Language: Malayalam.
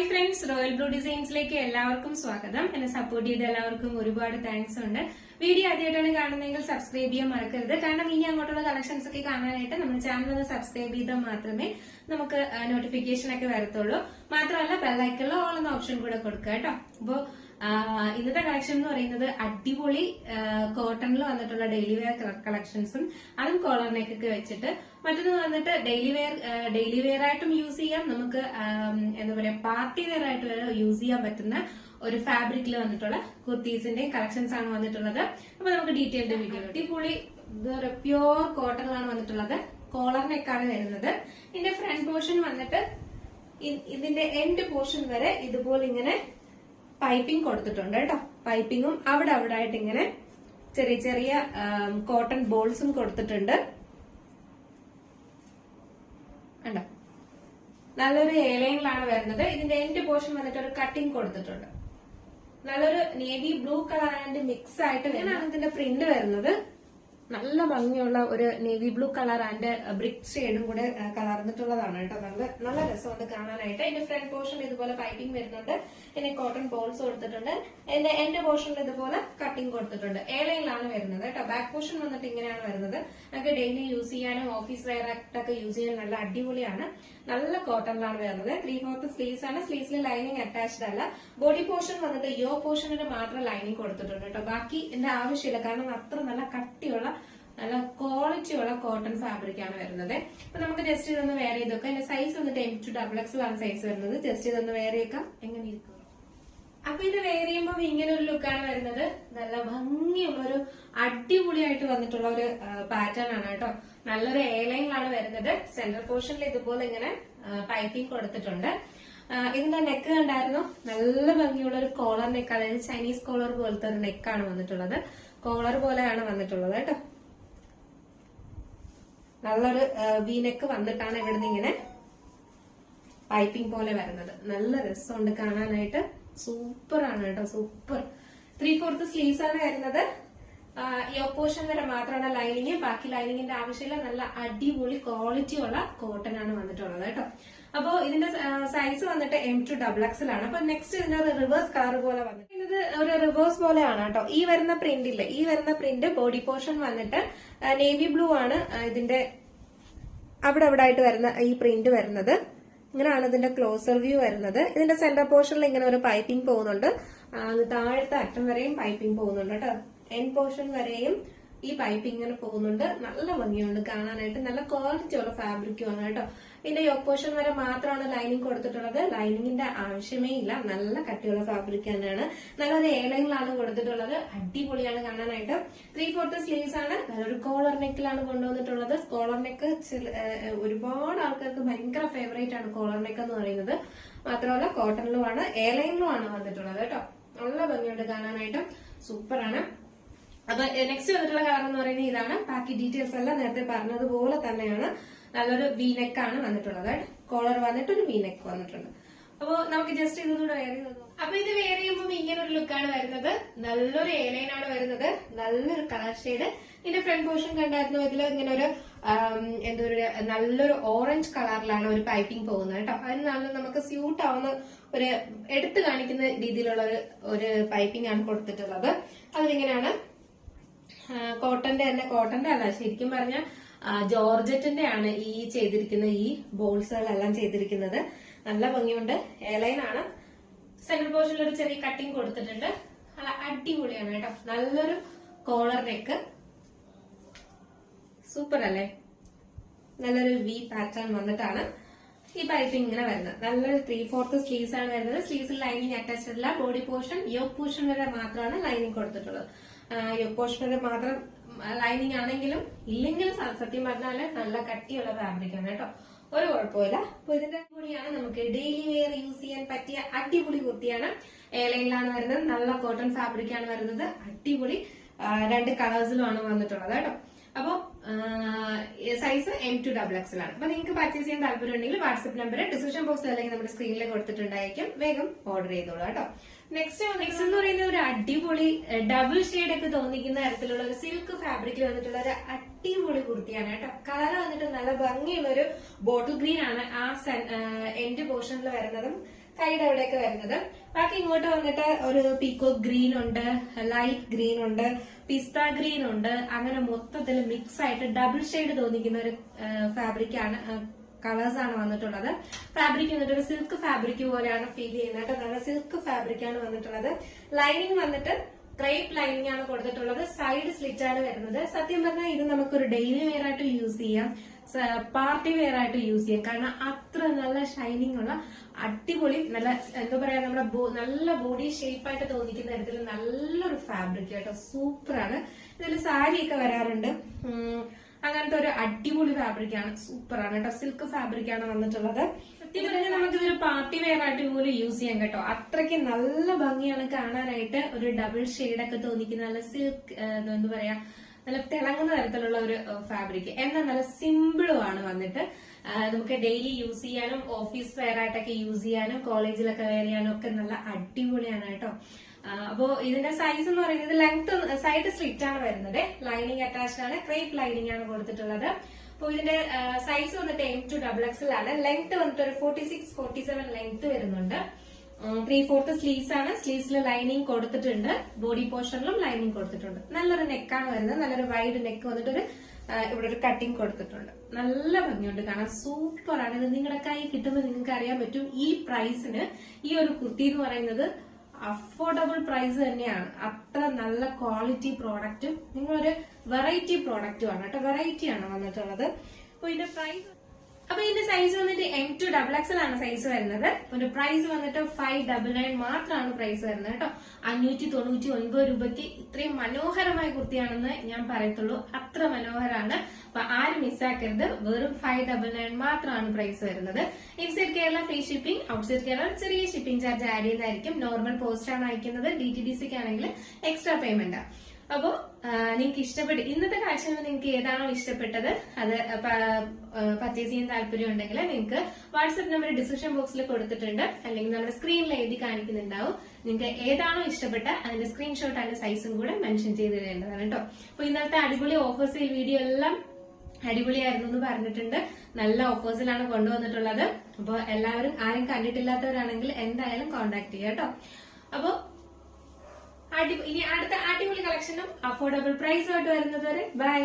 ഹായ് ഫ്രണ്ട്സ്, റോയൽ ബ്ലൂ ഡിസൈൻസിലേക്ക് എല്ലാവർക്കും സ്വാഗതം. എന്നെ സപ്പോർട്ട് ചെയ്ത എല്ലാവർക്കും ഒരുപാട് താങ്ക്സ് ഉണ്ട്. വീഡിയോ ആദ്യമായിട്ടാണ് കാണുന്നതെങ്കിൽ സബ്സ്ക്രൈബ് ചെയ്യാൻ മറക്കരുത്. കാരണം ഇനി അങ്ങോട്ടുള്ള കളക്ഷൻസ് ഒക്കെ കാണാനായിട്ട് നമ്മുടെ ചാനൽ ഒന്ന് സബ്സ്ക്രൈബ് ചെയ്താൽ മാത്രമേ നമുക്ക് നോട്ടിഫിക്കേഷൻ ഒക്കെ വരത്തുള്ളൂ. മാത്രമല്ല ബെല്ലൈക്കണിൽ ഓൾ എന്ന ഓപ്ഷൻ കൂടെ കൊടുക്കുക കേട്ടോ. അപ്പോ ഇന്നത്തെ കളക്ഷൻ എന്ന് പറയുന്നത് അടിപൊളി കോട്ടണിൽ വന്നിട്ടുള്ള ഡെയിലി വെയർ കളക്ഷൻസും അതും കോളർ നെക്കൊക്കെ വെച്ചിട്ട്, മറ്റൊന്ന് വന്നിട്ട് ഡെയിലി വെയർ ആയിട്ടും യൂസ് ചെയ്യാം, നമുക്ക് എന്താ പറയാ പാർട്ടി വെയർ ആയിട്ട് വരെ യൂസ് ചെയ്യാൻ പറ്റുന്ന ഒരു ഫാബ്രിക്കിൽ വന്നിട്ടുള്ള കുർത്തീസിന്റെയും കളക്ഷൻസ് ആണ് വന്നിട്ടുള്ളത്. അപ്പൊ നമുക്ക് ഡീറ്റെയിൽഡ് വീഡിയോ. അടിപൊളി പ്യോർ കോട്ടണിലാണ് വന്നിട്ടുള്ളത്. കോളർ നെക്കാണ് വരുന്നത്. ഇതിന്റെ ഫ്രണ്ട് പോർഷൻ വന്നിട്ട് ഇതിന്റെ എൻഡ് പോർഷൻ വരെ ഇതുപോലെ ഇങ്ങനെ പൈപ്പിംഗ് കൊടുത്തിട്ടുണ്ട് കേട്ടോ. പൈപ്പിങ്ങും അവിടെ ആയിട്ട് ഇങ്ങനെ ചെറിയ ചെറിയ കോട്ടൺ ബോൾസും കൊടുത്തിട്ടുണ്ട്. കണ്ടോ, നല്ലൊരു എലൈനിലാണ് വരുന്നത്. ഇതിന്റെ എൻഡ് പോർഷൻ വന്നിട്ട് ഒരു കട്ടിങ് കൊടുത്തിട്ടുണ്ട്. നല്ലൊരു navy blue colour and mix ആയിട്ട് ഇങ്ങനെയാണ് ഇതിന്റെ പ്രിന്റ് വരുന്നത്. നല്ല ഭംഗിയുള്ള ഒരു navy blue colour and brick ഷെയ്ഡും കൂടെ കലർന്നിട്ടുള്ളതാണ് കേട്ടോ. നല്ല രസമുണ്ട് കാണാനായിട്ട്. ഇതിന്റെ ഫ്രണ്ട് പോർഷൻ ഇതുപോലെ പൈപ്പിംഗ് വരുന്നുണ്ട്. ഇതിന് കോട്ടൺ ബോൾസ് കൊടുത്തിട്ടുണ്ട്. ഇതിന്റെ എൻഡ് പോർഷനിൽ ഇതുപോലെ കട്ടിംഗ് കൊടുത്തിട്ടുണ്ട്. ഏലയിലാണ് വരുന്നത് കേട്ടോ. ബാക്ക് പോർഷൻ വന്നിട്ട് ഇങ്ങനെയാണ് വരുന്നത്. നമുക്ക് ഡെയിലി യൂസ് ചെയ്യാനും ഓഫീസ് വെയർ ആയിട്ടൊക്കെ യൂസ് ചെയ്യാൻ നല്ല അടിപൊളിയാണ്. നല്ല കോട്ടണിലാണ് വരുന്നത്. 3/4 സ്ലീവ്സ് ആണ്. സ്ലീവ്സിൽ ലൈനിങ് അറ്റാച്ച്ഡ് അല്ല. ബോഡി പോർഷൻ വന്നിട്ട് യോ പോർഷനിൽ മാത്രം ലൈനിങ് കൊടുത്തിട്ടുണ്ട് കേട്ടോ. ബാക്കി എന്റെ ആവശ്യമില്ല, കാരണം അത്ര നല്ല കട്ടിയുള്ള നല്ല ക്വാളിറ്റി ഉള്ള കോട്ടൺ ഫാബ്രിക് ആണ് വരുന്നത്. അപ്പൊ നമുക്ക് ജസ്റ്റ് ഇതൊന്ന് വെയർ ചെയ്തൊക്കെ. എന്റെ സൈസ് വന്നിട്ട് M2XX ആണ് സൈസ് വരുന്നത്. ജസ്റ്റ് ഇതൊന്ന് വെയർ ചെയ്യിക്കാം. എങ്ങനെ ഇരിക്കും? അപ്പൊ ഇത് വെയർ ചെയ്യുമ്പോൾ ഇങ്ങനെ ഒരു ലുക്കാണ് വരുന്നത്. നല്ല ഭംഗിയുള്ള ഒരു അടിപൊളിയായിട്ട് വന്നിട്ടുള്ള ഒരു പാറ്റേൺ ആണ് കേട്ടോ. നല്ലൊരു എയർലൈനിലാണ് വരുന്നത്. സെന്റർ പോർഷനിൽ ഇതുപോലെ ഇങ്ങനെ പൈപ്പിംഗ് കൊടുത്തിട്ടുണ്ട്. ഇതിന്റെ നെക്ക് കണ്ടായിരുന്നു. നല്ല ഭംഗിയുള്ള ഒരു കോളർ നെക്ക്, അതായത് ചൈനീസ് കോളർ പോലത്തെ ഒരു നെക്കാണ് വന്നിട്ടുള്ളത്. കോളർ പോലെയാണ് വന്നിട്ടുള്ളത് കേട്ടോ. നല്ലൊരു വി നെക്ക് വന്നിട്ടാണ് ഇവിടുന്ന് ഇങ്ങനെ പൈപ്പിംഗ് പോലെ വരുന്നത്. നല്ല രസമുണ്ട് കാണാനായിട്ട്. സൂപ്പർ ആണ് കേട്ടോ, സൂപ്പർ. 3/4 സ്ലീവ്സ് ആണ് വരുന്നത്. യോ പോർഷൻ വരെ മാത്രമാണ് ലൈനിങ്. ബാക്കി ലൈനിങ്ങിന്റെ ആവശ്യമില്ല. നല്ല അടിപൊളി ക്വാളിറ്റി ഉള്ള കോട്ടൺ ആണ് വന്നിട്ടുള്ളത് കേട്ടോ. അപ്പോ ഇതിന്റെ സൈസ് വന്നിട്ട് M2XX ആണ്. അപ്പൊ നെക്സ്റ്റ് ഇതിന്റെ റിവേഴ്സ് കളർ പോലെ വന്നിട്ട് ഇത് ഒരു റിവേഴ്സ് പോലെയാണ് കേട്ടോ. ഈ വരുന്ന പ്രിന്റ് ബോഡി പോർഷൻ വന്നിട്ട് നേവി ബ്ലൂ ആണ്. ഇതിന്റെ അവിടെ ആയിട്ട് വരുന്ന ഈ പ്രിന്റ് വരുന്നത് ഇങ്ങനെയാണ്. ഇതിന്റെ ക്ലോസർ വ്യൂ വരുന്നത്. ഇതിന്റെ സെന്റർ പോർഷനിൽ ഇങ്ങനെ ഒരു പൈപ്പിംഗ് പോകുന്നുണ്ട്. താഴത്തെ അറ്റം വരെയും പൈപ്പിംഗ് പോകുന്നുണ്ട് കേട്ടോ. എൻഡ് പോർഷൻ വരെയും ഈ പൈപ്പിംഗ് ഇങ്ങനെ പോകുന്നുണ്ട്. നല്ല ഭംഗിയുണ്ട് കാണാനായിട്ട്. നല്ല ക്വാളിറ്റി ഉള്ള ഫാബ്രിക്കും ആണ് കേട്ടോ. ഇതിന്റെ യോക്ക് പോർഷൻ വരെ മാത്രമാണ് ലൈനിങ് കൊടുത്തിട്ടുള്ളത്. ലൈനിങ്ങിന്റെ ആവശ്യമേ ഇല്ല. നല്ല കട്ടിയുള്ള ഫാബ്രിക് തന്നെയാണ്. നല്ലൊരു എയർലൈനിലാണ് കൊടുത്തിട്ടുള്ളത്. അടിപൊളിയാണ് കാണാനായിട്ട്. 3/4 സ്ലീവ്സ് ആണ്. നല്ലൊരു കോളർ നെക്കിലാണ് കൊണ്ടുവന്നിട്ടുള്ളത്. കോളർ നെക്ക് ഒരുപാട് ആൾക്കാർക്ക് ഭയങ്കര ഫേവറേറ്റ് ആണ് കോളർ നെക്ക് എന്ന് പറയുന്നത്. മാത്രമല്ല കോട്ടണിലുമാണ് എയർലൈനിലുമാണ് വന്നിട്ടുള്ളത് കേട്ടോ. നല്ല ഭംഗിയുണ്ട് കാണാനായിട്ട്. സൂപ്പറാണ്. അപ്പൊ നെക്സ്റ്റ് വന്നിട്ടുള്ള കളർ എന്ന് പറയുന്നത് ഇതാണ്. ബാക്കി ഡീറ്റെയിൽസ് എല്ലാം നേരത്തെ പറഞ്ഞതുപോലെ തന്നെയാണ്. നല്ലൊരു വി നെക്ക് ആണ് വന്നിട്ടുള്ളത്. കോളർ വന്നിട്ട് ഒരു വി നെക്ക് വന്നിട്ടുണ്ട്. അപ്പൊ നമുക്ക് ജസ്റ്റ് ഇതൊന്നുകൂടെ വെയർ ചെയ്ത് നോക്കാം. അപ്പൊ ഇത് വെയർ ചെയ്യുമ്പോൾ ഇങ്ങനെ ഒരു ലുക്കാണ് വരുന്നത്. നല്ലൊരു എയർലൈൻ ആണ് വരുന്നത്. നല്ലൊരു കളർ ഷെയ്ഡ്. ഇതിന്റെ ഫ്രണ്ട് പോർഷൻ കണ്ടായിരുന്നു. ഇതിൽ ഇങ്ങനെ ഒരു നല്ലൊരു ഓറഞ്ച് കളറിലാണ് ഒരു പൈപ്പിംഗ് പോകുന്നത് കേട്ടോ. അതിന് നല്ല നമുക്ക് സ്യൂട്ട് ആവുന്ന ഒരു എടുത്തു കാണിക്കുന്ന രീതിയിലുള്ള ഒരു പൈപ്പിംഗ് ആണ് കൊടുത്തിട്ടുള്ളത്. അതിലിങ്ങനെയാണ് കോട്ടന്റെ അല്ല, ശരിക്കും പറഞ്ഞാൽ ജോർജറ്റിന്റെ ആണ് ഈ ചെയ്തിരിക്കുന്ന ഈ ബോൾസുകളെല്ലാം ചെയ്തിരിക്കുന്നത്. നല്ല ഭംഗിയുണ്ട്. എയർലൈൻ ആണ്. സെന്റർ പോർഷനിൽ ഒരു ചെറിയ കട്ടിങ് കൊടുത്തിട്ടുണ്ട്. നല്ല അടിപൊളിയാണ് കേട്ടോ. നല്ലൊരു കോളർ നെക്ക്. സൂപ്പർ അല്ലേ? നല്ലൊരു വി പാറ്റേൺ വന്നിട്ടാണ് ഈ പൈപ്പിംഗ് ഇങ്ങനെ വരുന്നത്. നല്ലൊരു 3/4 സ്ലീവ്സ് ആണ് വരുന്നത്. സ്ലീവ്സിൽ ലൈനിങ് അറ്റാച്ച്ഡ് അല്ല. ബോഡി പോർഷൻ യോക്ക് പോർഷൻ വരെ മാത്രമാണ് ലൈനിങ് കൊടുത്തിട്ടുള്ളത്. യോക്ക് പോർഷൻ വരെ മാത്രം ലൈനിങ് ആണെങ്കിലും ഇല്ലെങ്കിലും സത്യം പറഞ്ഞാല് നല്ല കട്ടിയുള്ള ഫാബ്രിക് ആണ് കേട്ടോ. ഒരു കുഴപ്പമില്ല. അപ്പൊ ഇതിന്റെ കൂടിയാണ് നമുക്ക് ഡെയിലി വെയർ യൂസ് ചെയ്യാൻ പറ്റിയ അടിപൊളി കുർത്തിയാണ്. എയർലൈനിലാണ് വരുന്നത്. നല്ല കോട്ടൺ ഫാബ്രിക് ആണ് വരുന്നത്. അടിപൊളി 2 കളേഴ്സിലുമാണ് വന്നിട്ടുള്ളത് കേട്ടോ. അപ്പൊ സൈസ് M2XX ആണ്. അപ്പൊ നിങ്ങൾക്ക് പർച്ചേസ് ചെയ്യാൻ താല്പര്യം ഉണ്ടെങ്കിൽ വാട്സ്ആപ്പ് നമ്പർ ഡിസ്ക്രിപ്ഷൻ ബോക്സിൽ അല്ലെങ്കിൽ നമ്മുടെ സ്ക്രീനിൽ കൊടുത്തിട്ടുണ്ടായിരിക്കും. വേഗം ഓർഡർ ചെയ്തോളൂ കേട്ടോ. നെക്സ്റ്റ് എന്ന് പറയുന്നത് ഒരു അടിപൊളി ഡബിൾ ഷെയ്ഡ് ഒക്കെ തോന്നിക്കുന്ന തരത്തിലുള്ള ഒരു സിൽക്ക് ഫാബ്രിക്കിൽ വന്നിട്ടുള്ള ഒരു അടിപൊളി കുർത്തിയാണ് കേട്ടോ. കളർ വന്നിട്ട് നല്ല ഭംഗിയുള്ള ഒരു ബോട്ടിൽ ഗ്രീൻ ആണ്. ആ എൻഡ് പോർഷനിൽ വരുന്നതും കൈയുടെ അവിടെയൊക്കെ വരുന്നത്. ബാക്കി ഇങ്ങോട്ട് വന്നിട്ട് ഒരു പീക്കോക്ക് ഗ്രീൻ ഉണ്ട്, ലൈറ്റ് ഗ്രീൻ ഉണ്ട്, പിസ്ത ഗ്രീൻ ഉണ്ട്. അങ്ങനെ മൊത്തത്തിൽ മിക്സ് ആയിട്ട് ഡബിൾ ഷെയ്ഡ് തോന്നിക്കുന്ന ഒരു ഫാബ്രിക് ആണ്, കളേഴ്സ് ആണ് വന്നിട്ടുള്ളത്. ഫാബ്രിക് വന്നിട്ട് ഒരു സിൽക്ക് ഫാബ്രിക് പോലെയാണ് ഫീൽ ചെയ്യുന്നത് കേട്ടോ. നല്ല സിൽക്ക് ഫാബ്രിക് ആണ് വന്നിട്ടുള്ളത്. ലൈനിങ് വന്നിട്ട് ക്രേപ്പ് ലൈനിങ് ആണ് കൊടുത്തിട്ടുള്ളത്. സൈഡ് സ്ലിറ്റ് ആണ് വരുന്നത്. സത്യം പറഞ്ഞാൽ ഇത് നമുക്കൊരു ഡെയിലി വെയർ ആയിട്ട് യൂസ് ചെയ്യാം, പാർട്ടി വെയർ ആയിട്ട് യൂസ് ചെയ്യാം. കാരണം അത്ര നല്ല ഷൈനിങ് ഉള്ള അടിപൊളി നല്ല എന്താ പറയാ നമ്മുടെ നല്ല ബോഡി ഷേപ്പ് ആയിട്ട് തോന്നിക്കുന്ന തരത്തിൽ നല്ലൊരു ഫാബ്രിക് കേട്ടോ. സൂപ്പറാണ്. ഇതിൽ സാരിയൊക്കെ വരാറുണ്ട്. അങ്ങനത്തെ ഒരു അടിപൊളി ഫാബ്രിക് ആണ്. സൂപ്പറാണ് കേട്ടോ. സിൽക്ക് ഫാബ്രിക് ആണ് വന്നിട്ടുള്ളത്. സത്യം പറഞ്ഞാൽ നമുക്ക് ഇതൊരു പാർട്ടി വെയർ ആയിട്ട് പോലും യൂസ് ചെയ്യാം കേട്ടോ. അത്രയ്ക്ക് നല്ല ഭംഗിയാണ് കാണാനായിട്ട്. ഒരു ഡബിൾ ഷെയ്ഡൊക്കെ തോന്നിക്കുന്ന നല്ല സിൽക്ക് എന്താ പറയാ നല്ല തിളങ്ങുന്ന തരത്തിലുള്ള ഒരു ഫാബ്രിക്. എന്നാൽ നല്ല സിമ്പിളും ആണ് വന്നിട്ട്. നമുക്ക് ഡെയിലി യൂസ് ചെയ്യാനും ഓഫീസ് വെയർ ആയിട്ടൊക്കെ യൂസ് ചെയ്യാനും കോളേജിലൊക്കെ വെയർ ചെയ്യാനും ഒക്കെ നല്ല അടിപൊളിയാണ് കേട്ടോ. അപ്പോ ഇതിന്റെ സൈസ് എന്ന് പറയുന്നത് ലെങ്ത് സൈഡ് സ്ലിറ്റ് ആണ് വരുന്നത്. ലൈനിങ് അറ്റാച്ച്ഡ് ആണ്, ക്രേപ്പ് ലൈനിങ് ആണ് കൊടുത്തിട്ടുള്ളത്. അപ്പൊ ഇതിന്റെ സൈസ് വന്നിട്ട് M2XXL ആണ്. ലെങ്ത് വന്നിട്ട് ഒരു 46-47 ലെങ്ത് വരുന്നുണ്ട്. 3/4 സ്ലീവ്സ് ആണ്. സ്ലീവ്സിൽ ലൈനിങ് കൊടുത്തിട്ടുണ്ട്. ബോഡി പോർഷനിലും ലൈനിങ് കൊടുത്തിട്ടുണ്ട്. നല്ലൊരു നെക്കാണ് വരുന്നത്. നല്ലൊരു വൈഡ് നെക്ക് വന്നിട്ട് ഇവിടെ ഒരു കട്ടിങ് കൊടുത്തിട്ടുണ്ട്. നല്ല ഭംഗിയുണ്ട് കാണാൻ. സൂപ്പറാണ്. ഇത് നിങ്ങളുടെ കൈ കിട്ടുമ്പോൾ നിങ്ങൾക്ക് അറിയാൻ പറ്റും ഈ പ്രൈസിന് ഈ ഒരു കുർത്തി എന്ന് പറയുന്നത് അഫോർഡബിൾ പ്രൈസ് തന്നെയാണ്. അത്ര നല്ല ക്വാളിറ്റി പ്രോഡക്റ്റ്, നിങ്ങളൊരു വെറൈറ്റി പ്രോഡക്റ്റും ആണ് കേട്ടോ. വെറൈറ്റി ആണ് വന്നിട്ടുള്ളത്. അപ്പൊ ഇതിന്റെ പ്രൈസ് ഇതിന്റെ സൈസ് വന്നിട്ട് M2XXL ആണ് സൈസ് വരുന്നത്. ഒരു പ്രൈസ് വന്നിട്ട് 599 മാത്രമാണ് പ്രൈസ് വരുന്നത് കേട്ടോ. 599 രൂപയ്ക്ക് ഇത്രയും മനോഹരമായ കുർത്തിയാണെന്ന് ഞാൻ പറയത്തുള്ളൂ. അത്ര മനോഹരമാണ്. അപ്പൊ ആരും മിസ്സാക്കരുത്. വെറും 599 മാത്രമാണ് പ്രൈസ് വരുന്നത്. Inside Kerala free shipping, outside Kerala ചെറിയ ഷിപ്പിംഗ് ചാർജ് ആഡ് ചെയ്യുന്നതായിരിക്കും. നോർമൽ പോസ്റ്റ് ആണ് അയക്കുന്നത്. DTDCക്ക് ആണെങ്കിൽ എക്സ്ട്രാ പേയ്മെന്റ്. അപ്പോ നിങ്ങൾക്ക് ഇഷ്ടപ്പെട്ട് ഇന്നത്തെ കാഴ്ചയിൽ നിങ്ങൾക്ക് ഏതാണോ ഇഷ്ടപ്പെട്ടത് അത് പർച്ചേസ് ചെയ്യാൻ താല്പര്യം ഉണ്ടെങ്കിൽ നിങ്ങൾക്ക് വാട്സ്ആപ്പ് നമ്പർ ഡിസ്ക്രിപ്ഷൻ ബോക്സിൽ കൊടുത്തിട്ടുണ്ട്, അല്ലെങ്കിൽ നമ്മുടെ സ്ക്രീനിൽ എഴുതി കാണിക്കുന്നുണ്ടാവും. നിങ്ങൾക്ക് ഏതാണോ ഇഷ്ടപ്പെട്ട അതിന്റെ സ്ക്രീൻഷോട്ട് അതിന്റെ സൈസും കൂടെ മെൻഷൻ ചെയ്ത് തരേണ്ടതാണ് കേട്ടോ. അപ്പൊ ഇന്നത്തെ അടിപൊളി ഓഫർ സെയിൽ വീഡിയോ എല്ലാം അടിപൊളിയായിരുന്നു എന്ന് പറഞ്ഞിട്ടുണ്ട്. നല്ല ഓഫേഴ്സിലാണ് കൊണ്ടുവന്നിട്ടുള്ളത്. അപ്പൊ എല്ലാവരും ആരും കണ്ടിട്ടില്ലാത്തവരാണെങ്കിൽ എന്തായാലും കോൺടാക്ട് ചെയ്യാം കേട്ടോ. അപ്പോ ഇനി അടുത്ത അടിപൊളി കളക്ഷനും അഫോർഡബിൾ പ്രൈസുമായിട്ട് വരുന്നത് വരെ ബൈ.